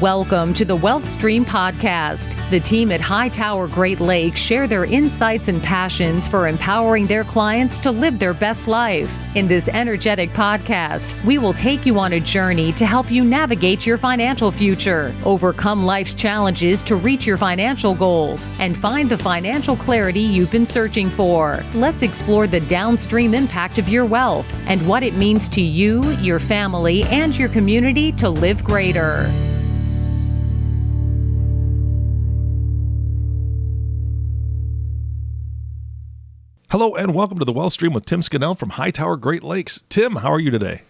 Welcome to the Wealth Stream Podcast. The team at Hightower Great Lakes share their insights and passions for empowering their clients to live their best life. In this energetic podcast, we will take you on a journey to help you navigate your financial future, overcome life's challenges to reach your financial goals, and find the financial clarity you've been searching for. Let's explore the downstream impact of your wealth and what it means to you, your family, and your community to live greater. Hello and welcome to the Wealth Stream with Tim Scannell from Hightower Great Lakes. Tim, how are you today?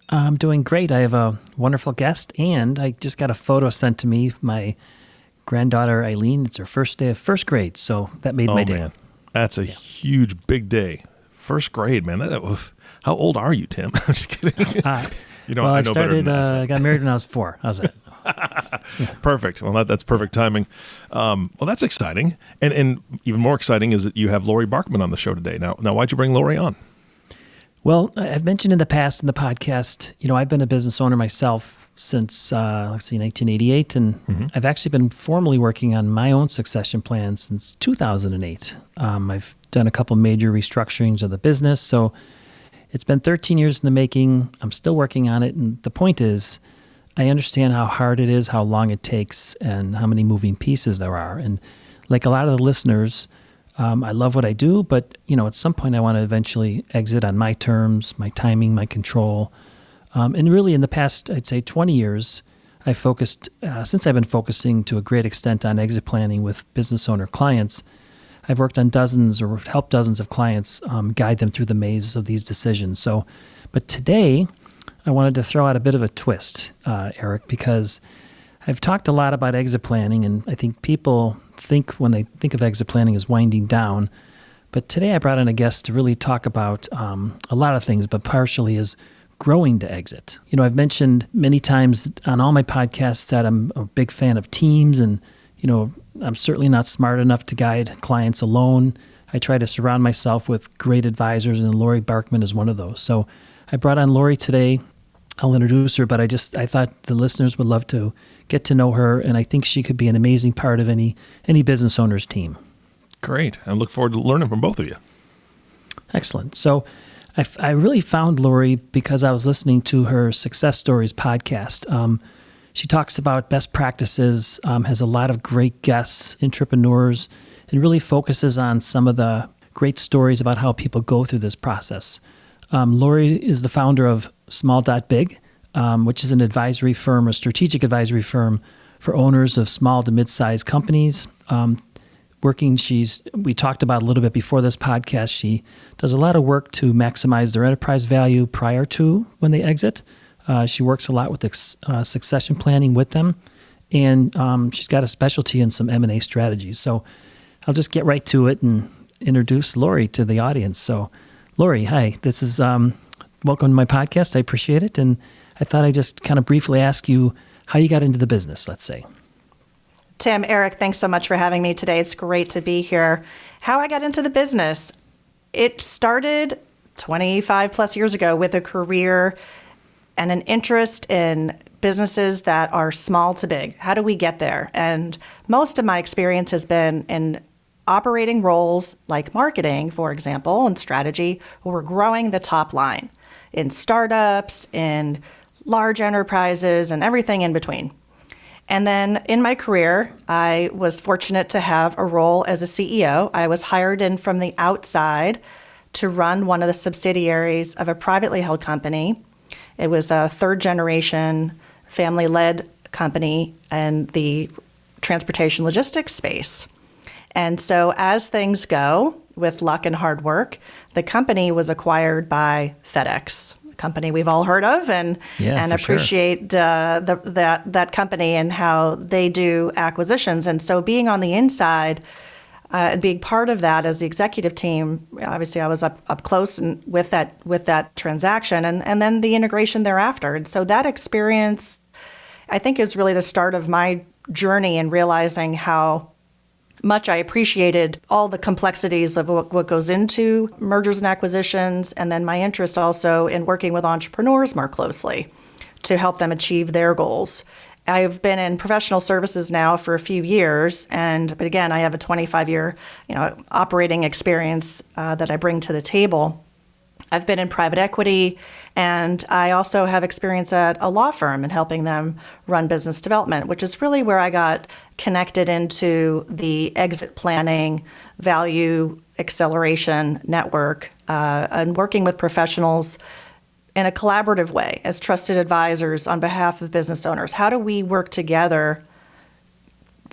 I'm doing great. I have a wonderful guest, and I just got a photo sent to me. My granddaughter, Eileen, it's her first day of first grade, so that made my day. Oh, man. That's a huge, big day. First grade, man. How old are you, Tim? I'm just kidding. I got married when I was 4. How's that? Perfect. Well, that's perfect timing. Well, that's exciting. And even more exciting is that you have Laurie Barkman on the show today. Now, why'd you bring Laurie on? Well, I've mentioned in the past in the podcast, I've been a business owner myself since, 1988. And I've actually been formally working on my own succession plan since 2008. I've done a couple major restructurings of the business. So it's been 13 years in the making. I'm still working on it. And the point is, I understand how hard it is, how long it takes, and how many moving pieces there are. And like a lot of the listeners, I love what I do, but at some point I want to eventually exit on my terms, my timing, my control. And really in the past, I'd say 20 years, I've focused, since I've been focusing to a great extent on exit planning with business owner clients, I've worked on dozens or helped dozens of clients guide them through the maze of these decisions. But today, I wanted to throw out a bit of a twist, Eric, because I've talked a lot about exit planning, and I think people think when they think of exit planning as winding down. But today I brought in a guest to really talk about a lot of things, but partially is growing to exit. I've mentioned many times on all my podcasts that I'm a big fan of teams, and I'm certainly not smart enough to guide clients alone. I try to surround myself with great advisors, and Laurie Barkman is one of those. So I brought on Laurie today. I'll introduce her, but I thought the listeners would love to get to know her, and I think she could be an amazing part of any business owner's team. Great. I look forward to learning from both of you. Excellent. So I really found Laurie because I was listening to her Success Stories podcast. She talks about best practices, has a lot of great guests, entrepreneurs, and really focuses on some of the great stories about how people go through this process. Laurie is the founder of SmallDotBig, which is an advisory firm, a strategic advisory firm for owners of small to mid-sized companies. We talked about a little bit before this podcast, she does a lot of work to maximize their enterprise value prior to when they exit. She works a lot with succession planning with them, and she's got a specialty in some M&A strategies. So I'll just get right to it and introduce Laurie to the audience. So Laurie, hi. This is welcome to my podcast. I appreciate it. And I thought I'd just kind of briefly ask you how you got into the business, let's say. Tim, Eric, thanks so much for having me today. It's great to be here. How I got into the business. It started 25 plus years ago with a career and an interest in businesses that are small to big. How do we get there? And most of my experience has been in operating roles like marketing, for example, and strategy, where we're growing the top line in startups, in large enterprises, and everything in between. And then in my career, I was fortunate to have a role as a CEO. I was hired in from the outside to run one of the subsidiaries of a privately held company. It was a third-generation, family-led company in the transportation logistics space. And so as things go, with luck and hard work, the company was acquired by FedEx, a company we've all heard of and appreciate that company and how they do acquisitions. And so being on the inside, being part of that as the executive team, obviously I was up close and with that transaction and then the integration thereafter. And so that experience, I think, is really the start of my journey in realizing how much I appreciated all the complexities of what goes into mergers and acquisitions, and then my interest also in working with entrepreneurs more closely to help them achieve their goals. I've been in professional services now for a few years, but again, I have a 25-year, operating experience that I bring to the table. I've been in private equity, and I also have experience at a law firm and helping them run business development, which is really where I got connected into the exit planning, value acceleration network, and working with professionals in a collaborative way as trusted advisors on behalf of business owners. How do we work together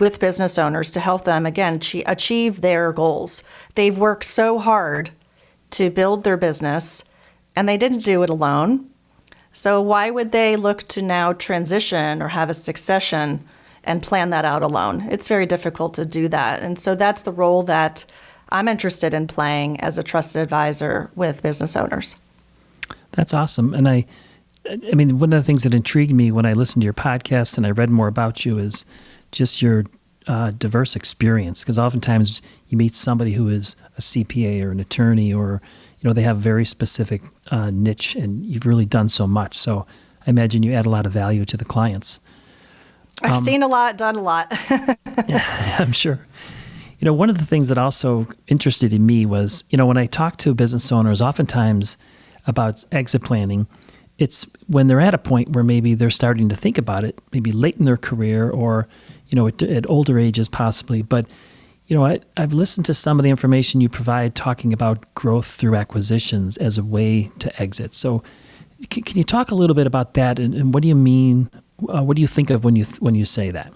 with business owners to help them, again, achieve their goals? They've worked so hard to build their business, and they didn't do it alone. So why would they look to now transition or have a succession and plan that out alone? It's very difficult to do that. And so that's the role that I'm interested in playing as a trusted advisor with business owners. That's awesome. And I mean, one of the things that intrigued me when I listened to your podcast and I read more about you is just your diverse experience, because oftentimes you meet somebody who is a CPA or an attorney, or they have a very specific niche, and you've really done so much. So I imagine you add a lot of value to the clients. I've seen a lot, done a lot. Yeah, I'm sure. One of the things that also interested in me was, when I talk to business owners, oftentimes about exit planning, it's when they're at a point where maybe they're starting to think about it, maybe late in their career or at older ages possibly. But, I've listened to some of the information you provide talking about growth through acquisitions as a way to exit. So can you talk a little bit about that? And what do you mean? What do you think of when you say that?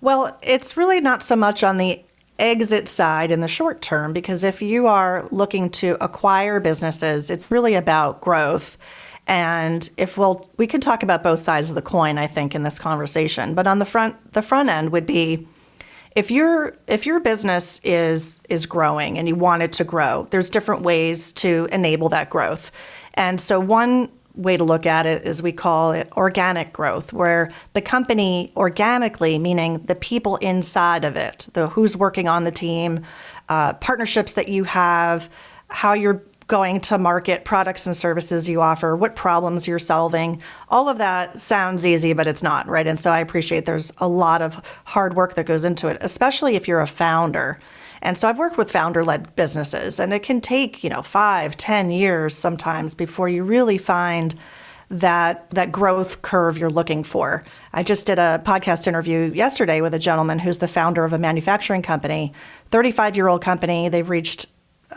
Well, it's really not so much on the exit side in the short term, because if you are looking to acquire businesses, it's really about growth. And we could talk about both sides of the coin, I think, in this conversation. But on the front end would be, if your business is growing and you want it to grow, there's different ways to enable that growth. And so one way to look at it is we call it organic growth, where the company organically, meaning the people inside of it, who's working on the team, partnerships that you have, how you're going to market products and services you offer, what problems you're solving. All of that sounds easy, but it's not, right? And so I appreciate there's a lot of hard work that goes into it, especially if you're a founder. And so I've worked with founder-led businesses, and it can take, 5-10 years sometimes before you really find that growth curve you're looking for. I just did a podcast interview yesterday with a gentleman who's the founder of a manufacturing company, 35-year-old company. They've reached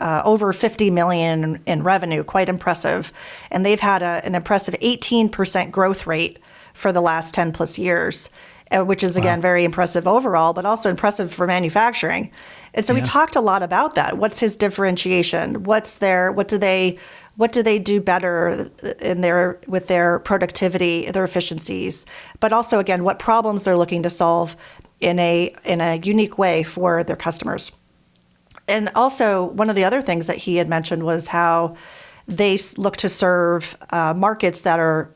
over 50 million in revenue, quite impressive. And they've had an impressive 18% growth rate for the last 10 plus years, which is, again, very impressive overall, but also impressive for manufacturing. And so we talked a lot about that. What's his differentiation? What do they do better with their productivity, their efficiencies? But also, again, what problems they're looking to solve in a unique way for their customers. And also, one of the other things that he had mentioned was how they look to serve markets that are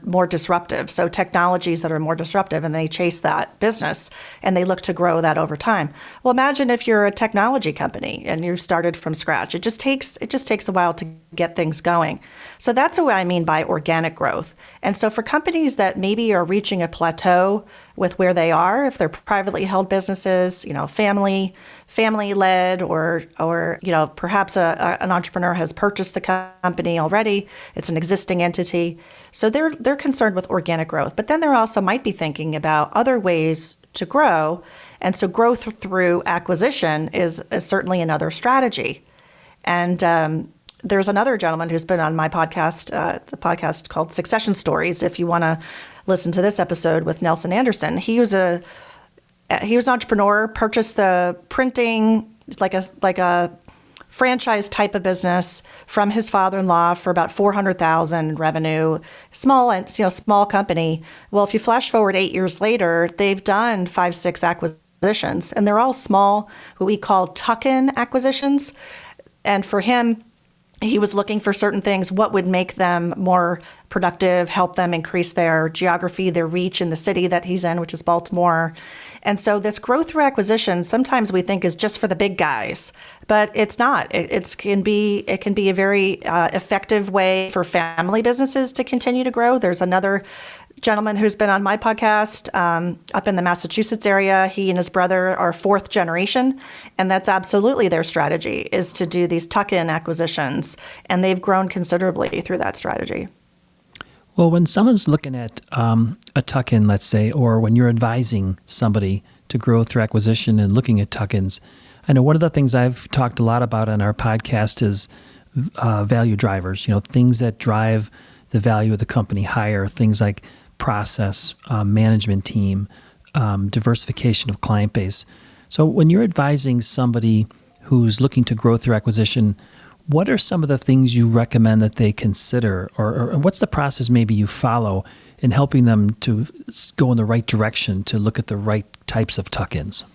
more disruptive, so technologies that are more disruptive, and they chase that business and they look to grow that over time. Well, imagine if you're a technology company and you started from scratch. It just takes a while to get things going. So that's what I mean by organic growth. And so for companies that maybe are reaching a plateau with where they are, if they're privately held businesses, family-led, or perhaps an entrepreneur has purchased the company already, it's an existing entity. So they're concerned with organic growth, but then they also might be thinking about other ways to grow. And so growth through acquisition is certainly another strategy. And there's another gentleman who's been on my podcast, the podcast called Succession Stories. If you want to listen to this episode with Nelson Anderson, he was an entrepreneur, purchased the printing, like a franchise type of business from his father-in-law for about $400,000 in revenue, small company. Well, if you flash forward 8 years later, they've done 5-6 acquisitions, and they're all small, what we call tuck-in acquisitions. And for him, he was looking for certain things, what would make them more productive, help them increase their geography, their reach in the city that he's in, which is Baltimore. And so this growth through acquisition, sometimes we think is just for the big guys, but it's not. It can be a very effective way for family businesses to continue to grow. There's another gentleman who's been on my podcast up in the Massachusetts area. He and his brother are fourth generation, and that's absolutely their strategy, is to do these tuck-in acquisitions, and they've grown considerably through that strategy. Well, when someone's looking at a tuck-in, let's say, or when you're advising somebody to grow through acquisition and looking at tuck-ins, I know one of the things I've talked a lot about on our podcast is value drivers, things that drive the value of the company higher, things like process, management team, diversification of client base. So when you're advising somebody who's looking to grow through acquisition, what are some of the things you recommend that they consider, or what's the process maybe you follow in helping them to go in the right direction to look at the right types of tuck-ins?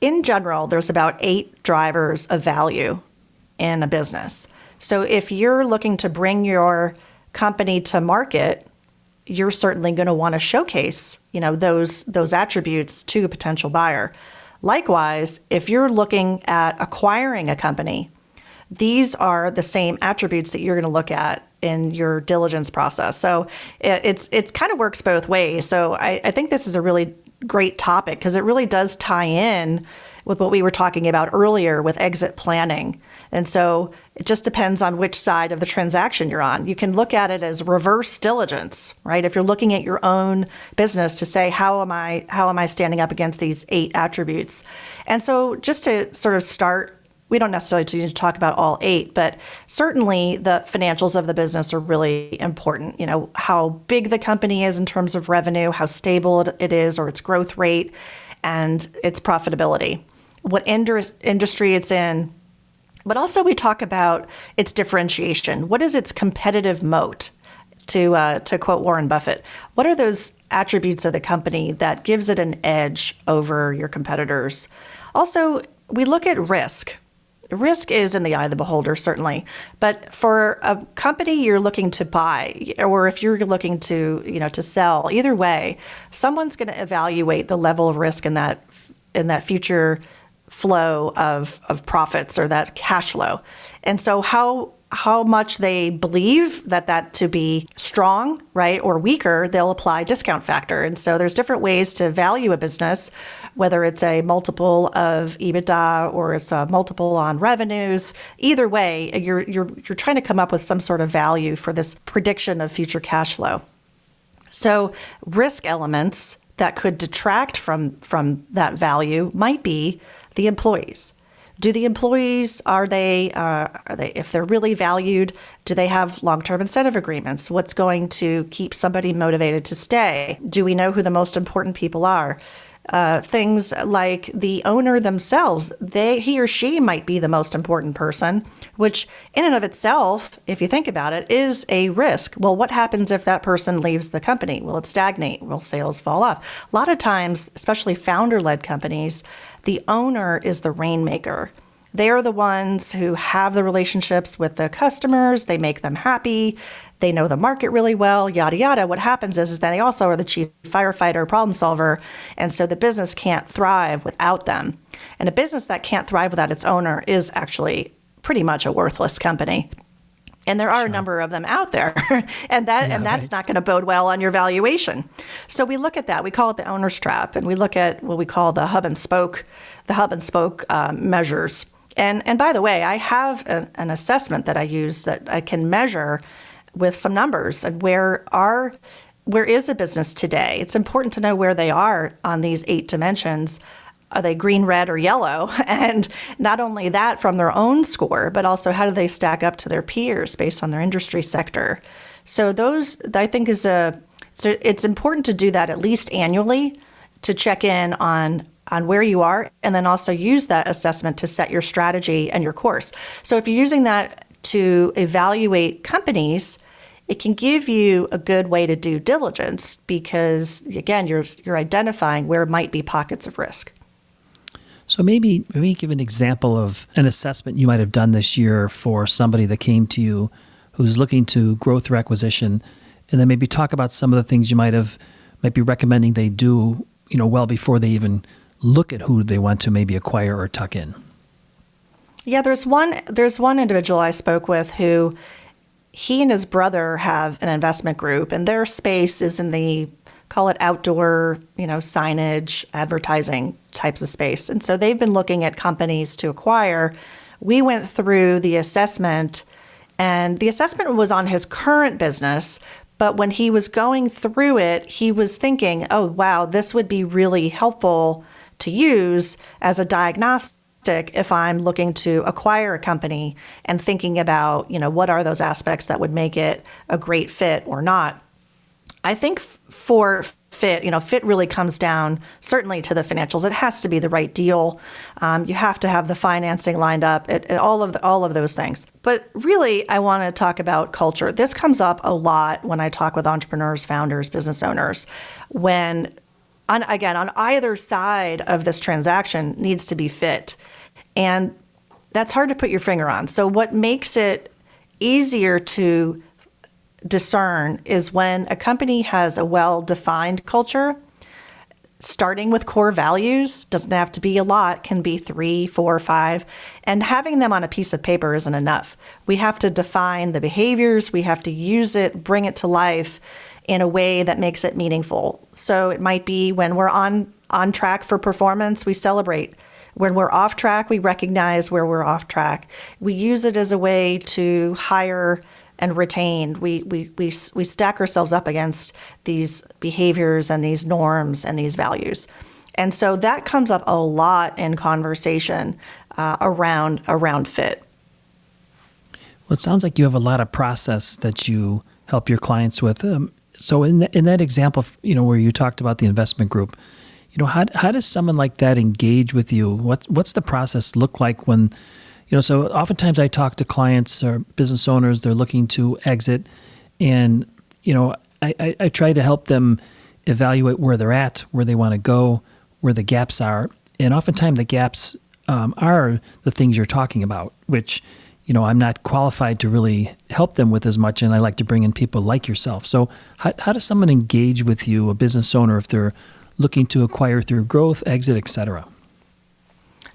In general, there's about 8 drivers of value in a business. So if you're looking to bring your company to market, you're certainly going to want to showcase, those attributes to a potential buyer. Likewise, if you're looking at acquiring a company, these are the same attributes that you're going to look at in your diligence process. So it's kind of works both ways. So I think this is a really great topic because it really does tie in with what we were talking about earlier with exit planning. And so it just depends on which side of the transaction you're on. You can look at it as reverse diligence, right? If you're looking at your own business to say, how am I standing up against these 8 attributes? And so just to sort of start, we don't necessarily need to talk about all 8, but certainly the financials of the business are really important. How big the company is in terms of revenue, how stable it is, or its growth rate, and its profitability, what industry it's in. But also we talk about its differentiation. What is its competitive moat? To quote Warren Buffett, what are those attributes of the company that gives it an edge over your competitors? Also, we look at risk. Risk is in the eye of the beholder, certainly. But for a company you're looking to buy, or if you're looking to, to sell, either way, someone's going to evaluate the level of risk in that future flow of profits or that cash flow. And so how much they believe that to be strong, right, or weaker, they'll apply discount factor. And so there's different ways to value a business, whether it's a multiple of EBITDA or it's a multiple on revenues. Either way, you're trying to come up with some sort of value for this prediction of future cash flow. So risk elements that could detract from that value might be the employees. Do the employees, are they, if they're really valued, do they have long-term incentive agreements? What's going to keep somebody motivated to stay? Do we know who the most important people are? Things like the owner themselves, he or she might be the most important person, which in and of itself, if you think about it, is a risk. Well, what happens if that person leaves the company? Will it stagnate? Will sales fall off? A lot of times, especially founder-led companies, the owner is the rainmaker. They are the ones who have the relationships with the customers. They make them happy. They know the market really well, yada, yada. What happens is that they also are the chief firefighter, problem solver. And so the business can't thrive without them. And a business that can't thrive without its owner is actually pretty much a worthless company. And there are a number of them out there, and that's not going to bode well on your valuation. So we look at that. We call it the owner's trap, and we look at what we call the hub and spoke measures. And by the way, I have an assessment that I use that I can measure with some numbers and where is a business today. It's important to know where they are on these 8 dimensions. Are they green, red, or yellow? And not only that from their own score, but also how do they stack up to their peers based on their industry sector? So those, I think, it's important to do that at least annually to check in on where you are, and then also use that assessment to set your strategy and your course. So if you're using that to evaluate companies, it can give you a good way to do diligence because, again, you're identifying where might be pockets of risk. So maybe give an example of an assessment you might have done this year for somebody that came to you who's looking to grow through acquisition, and then maybe talk about some of the things you might be recommending they do, well before they even look at who they want to maybe acquire or tuck in. Yeah, there's one individual I spoke with who he and his brother have an investment group, and their space is in the, call it outdoor, signage, advertising types of space. And so they've been looking at companies to acquire. We went through the assessment, and the assessment was on his current business. But when he was going through it, he was thinking, oh, wow, this would be really helpful to use as a diagnostic if I'm looking to acquire a company and thinking about, what are those aspects that would make it a great fit or not. I think for fit, fit really comes down certainly to the financials. It has to be the right deal. You have to have the financing lined up, all of those things. But really, I want to talk about culture. This comes up a lot when I talk with entrepreneurs, founders, business owners, when on either side of this transaction needs to be fit. And that's hard to put your finger on. So what makes it easier to discern is when a company has a well-defined culture, starting with core values, doesn't have to be a lot, can be 3, 4, 5, and having them on a piece of paper isn't enough. We have to define the behaviors, we have to use it, bring it to life in a way that makes it meaningful. So it might be when we're on track for performance, we celebrate. When we're off track, we recognize where we're off track. We use it as a way to hire and retain. We stack ourselves up against these behaviors and these norms and these values. And so that comes up a lot in conversation around fit. Well, it sounds like you have a lot of process that you help your clients with. So in that example, where you talked about the investment group, how does someone like that engage with you? What's the process look like when, so oftentimes I talk to clients or business owners, they're looking to exit, and, I try to help them evaluate where they're at, where they want to go, where the gaps are. And oftentimes the gaps are the things you're talking about, which, I'm not qualified to really help them with as much, and I like to bring in people like yourself. So how does someone engage with you, a business owner, if they're looking to acquire through growth, exit, et cetera?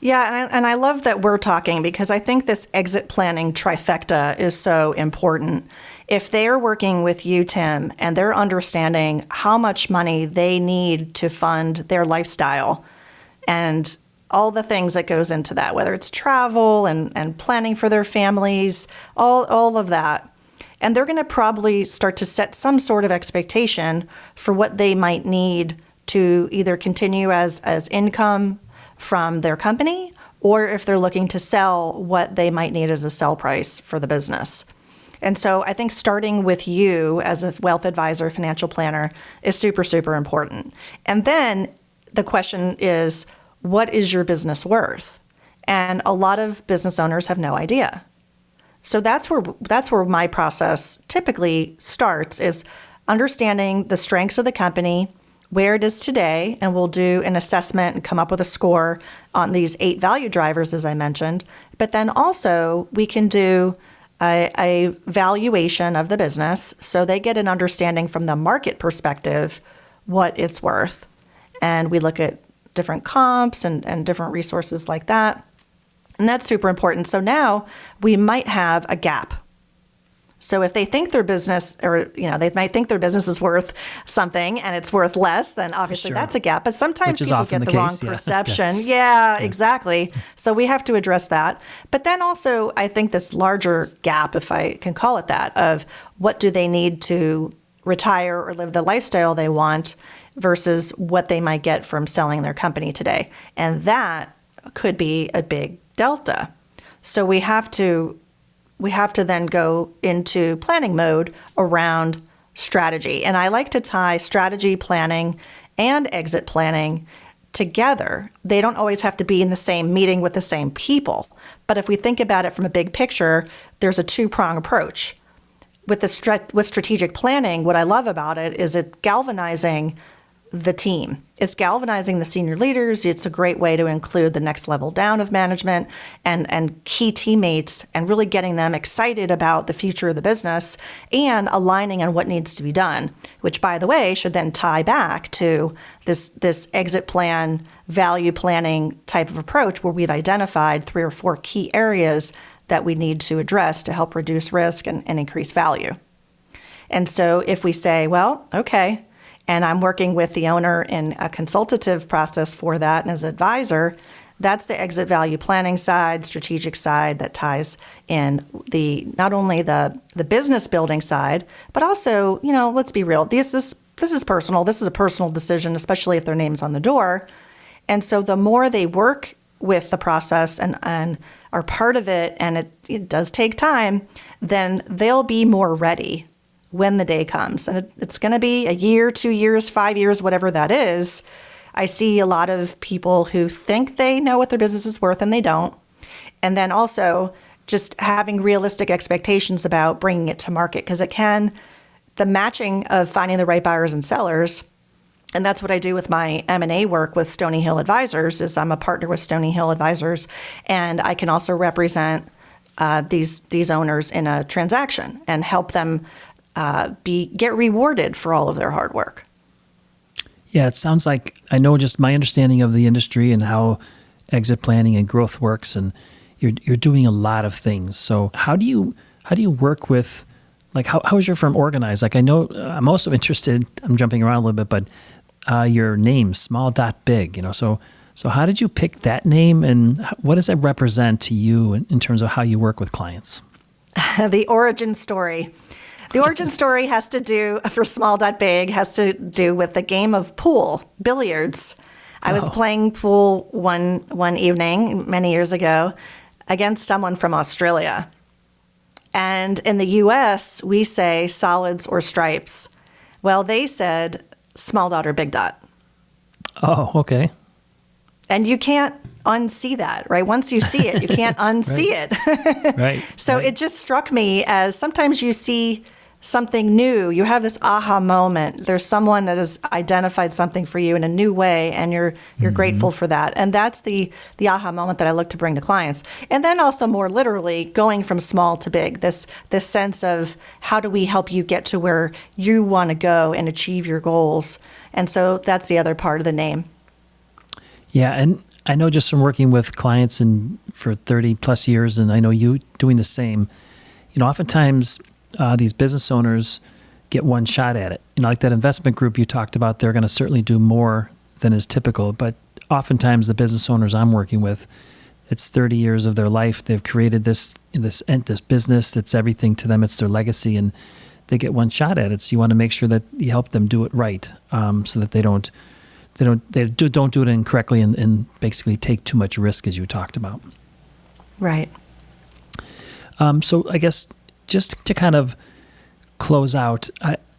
Yeah, and I love that we're talking, because I think this exit planning trifecta is so important. If they're working with you, Tim, and they're understanding how much money they need to fund their lifestyle and all the things that goes into that, whether it's travel and planning for their families, all of that. And they're going to probably start to set some sort of expectation for what they might need to either continue as income from their company, or if they're looking to sell, what they might need as a sell price for the business. And so I think starting with you as a wealth advisor, financial planner is super, super important. And then the question is, what is your business worth? And a lot of business owners have no idea. So that's where my process typically starts, is understanding the strengths of the company, where it is today, and we'll do an assessment and come up with a score on these 8 value drivers, as I mentioned. But then also we can do a valuation of the business, so they get an understanding from the market perspective what it's worth. And we look at different comps and different resources like that. And that's super important. So now we might have a gap. So if they think their business, or they might think their business is worth something and it's worth less, then obviously that's a gap. But sometimes people get the wrong perception. Yeah, exactly. So we have to address that. But then also, I think this larger gap, if I can call it that, of what do they need to retire or live the lifestyle they want versus what they might get from selling their company today. And that could be a big delta. So we have to then go into planning mode around strategy. And I like to tie strategy planning and exit planning together. They don't always have to be in the same meeting with the same people. But if we think about it from a big picture, there's a 2-prong approach. With strategic planning, what I love about it is it's galvanizing the team. It's galvanizing the senior leaders. It's a great way to include the next level down of management and key teammates, and really getting them excited about the future of the business and aligning on what needs to be done, which, by the way, should then tie back to this exit plan, value planning type of approach, where we've identified 3 or 4 key areas that we need to address to help reduce risk and increase value. And so if we say, well, okay, and I'm working with the owner in a consultative process for that and as an advisor, that's the exit value planning side, strategic side that ties in not only the business building side, but also, let's be real, this is personal. This is a personal decision, especially if their name's on the door. And so the more they work with the process and are part of it, and it does take time, then they'll be more ready when the day comes. And it's going to be a year, 2 years, 5 years, whatever that is. I see a lot of people who think they know what their business is worth and they don't. And then also just having realistic expectations about bringing it to market, because the matching of finding the right buyers and sellers, and that's what I do with my M&A work with Stony Hill Advisors, is I'm a partner with Stony Hill Advisors, and I can also represent these owners in a transaction and help them get rewarded for all of their hard work. Yeah, it sounds like I know just my understanding of the industry and how exit planning and growth works, and you're doing a lot of things. So how do you work with, like, how is your firm organized? Like, I know I'm also interested, I'm jumping around a little bit, but your name, SmallDotBig, so how did you pick that name, and what does it represent to you in terms of how you work with clients? The origin story. The origin story for SmallDotBig has to do with the game of pool, billiards. I was playing pool one evening many years ago against someone from Australia. And in the U.S., we say solids or stripes. Well, they said small dot or big dot. Oh, okay. And you can't unsee that, right? Once you see it, you can't unsee it. Right. So it just struck me as sometimes you see something new, you have this aha moment. There's someone that has identified something for you in a new way, and you're grateful for that. And that's the aha moment that I look to bring to clients. And then also more literally going from small to big, this sense of how do we help you get to where you want to go and achieve your goals. And so that's the other part of the name. Yeah, and I know just from working with clients for 30 plus years, and I know you doing the same, oftentimes these business owners get one shot at it. Like that investment group you talked about, they're going to certainly do more than is typical. But oftentimes the business owners I'm working with, it's 30 years of their life. They've created this business. It's everything to them. It's their legacy, and they get one shot at it. So you want to make sure that you help them do it right, so that they don't do it incorrectly and basically take too much risk, as you talked about. Right. So I guess just to kind of close out,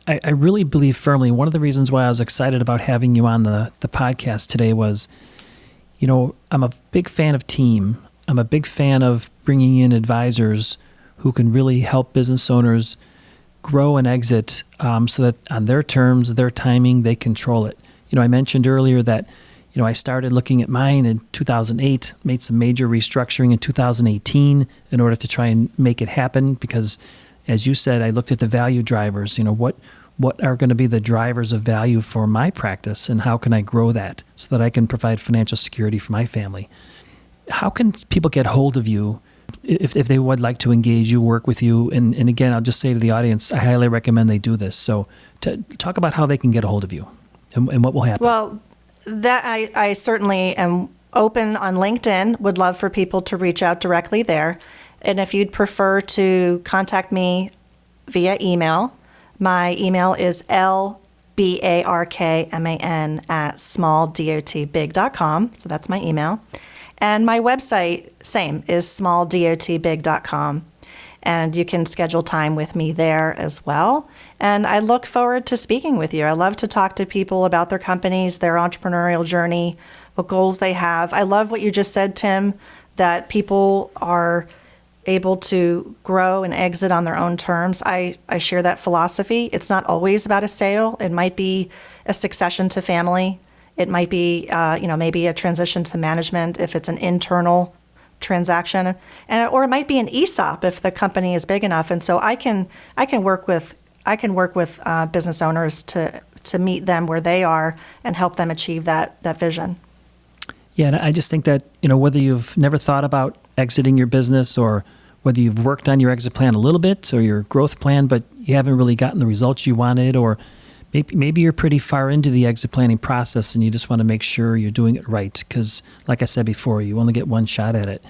I really believe firmly, one of the reasons why I was excited about having you on the podcast today was, I'm a big fan of team. I'm a big fan of bringing in advisors who can really help business owners grow and exit, so that on their terms, their timing, they control it. I mentioned earlier that, I started looking at mine in 2008, made some major restructuring in 2018 in order to try and make it happen because, as you said, I looked at the value drivers. What are going to be the drivers of value for my practice, and how can I grow that so that I can provide financial security for my family? How can people get hold of you if they would like to engage you, work with you? And again, I'll just say to the audience, I highly recommend they do this. So talk about how they can get a hold of you and what will happen. Well, that I certainly am open on LinkedIn, would love for people to reach out directly there. And if you'd prefer to contact me via email, my email is lbarkman@smalldotbig.com. So that's my email. And my website, same, is smalldotbig.com. And you can schedule time with me there as well. And I look forward to speaking with you. I love to talk to people about their companies, their entrepreneurial journey, what goals they have. I love what you just said, Tim, that people are able to grow and exit on their own terms. I share that philosophy. It's not always about a sale. It might be a succession to family. It might be, maybe a transition to management if it's an internal transaction, or it might be an ESOP if the company is big enough. And so I can work with business owners to meet them where they are and help them achieve that vision. Yeah, and I just think that whether you've never thought about exiting your business or whether you've worked on your exit plan a little bit or your growth plan, but you haven't really gotten the results you wanted, or maybe you're pretty far into the exit planning process and you just want to make sure you're doing it right because, like I said before, you only get one shot at it.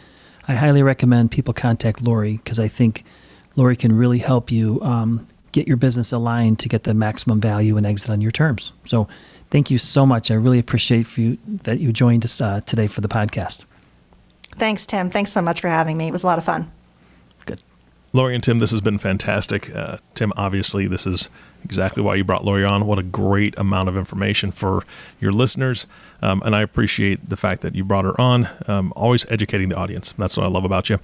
I highly recommend people contact Laurie because I think Laurie can really help you get your business aligned to get the maximum value and exit on your terms. So thank you so much. I really appreciate that you joined us today for the podcast. Thanks, Tim. Thanks so much for having me. It was a lot of fun. Good. Laurie and Tim, this has been fantastic. Tim, obviously, this is exactly why you brought Laurie on. What a great amount of information for your listeners. And I appreciate the fact that you brought her on, always educating the audience. That's what I love about you.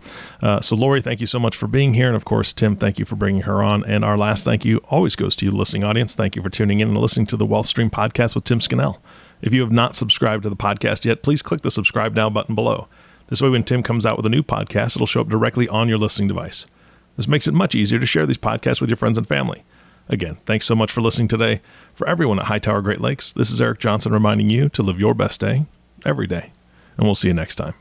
So Laurie, thank you so much for being here. And of course, Tim, thank you for bringing her on. And our last thank you always goes to you, the listening audience. Thank you for tuning in and listening to the Wealth Stream podcast with Tim Scannell. If you have not subscribed to the podcast yet, please click the subscribe now button below. This way, when Tim comes out with a new podcast, it'll show up directly on your listening device. This makes it much easier to share these podcasts with your friends and family. Again, thanks so much for listening today. For everyone at Hightower Great Lakes, this is Eric Johnson reminding you to live your best day every day. And we'll see you next time.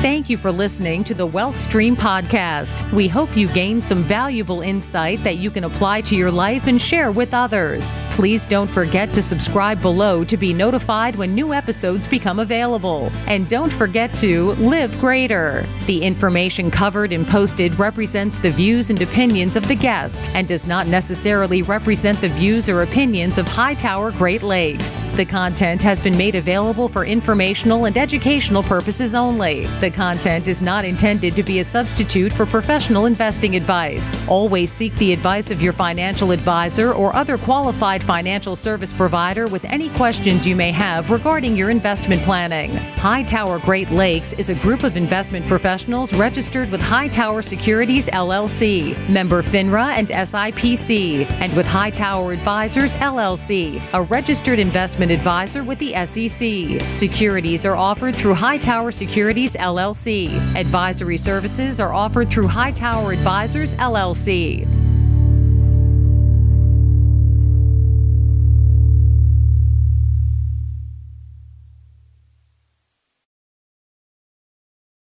Thank you for listening to the Wealth Stream podcast. We hope you gained some valuable insight that you can apply to your life and share with others. Please don't forget to subscribe below to be notified when new episodes become available. And don't forget to live greater. The information covered and posted represents the views and opinions of the guest and does not necessarily represent the views or opinions of Hightower Great Lakes. The content has been made available for informational and educational purposes only. The content is not intended to be a substitute for professional investing advice. Always seek the advice of your financial advisor or other qualified financial service provider with any questions you may have regarding your investment planning. Hightower Great Lakes is a group of investment professionals registered with Hightower Securities LLC, member FINRA and SIPC, and with Hightower Advisors LLC, a registered investment advisor with the SEC. Securities are offered through Hightower Securities LLC. Advisory services are offered through Hightower Advisors LLC.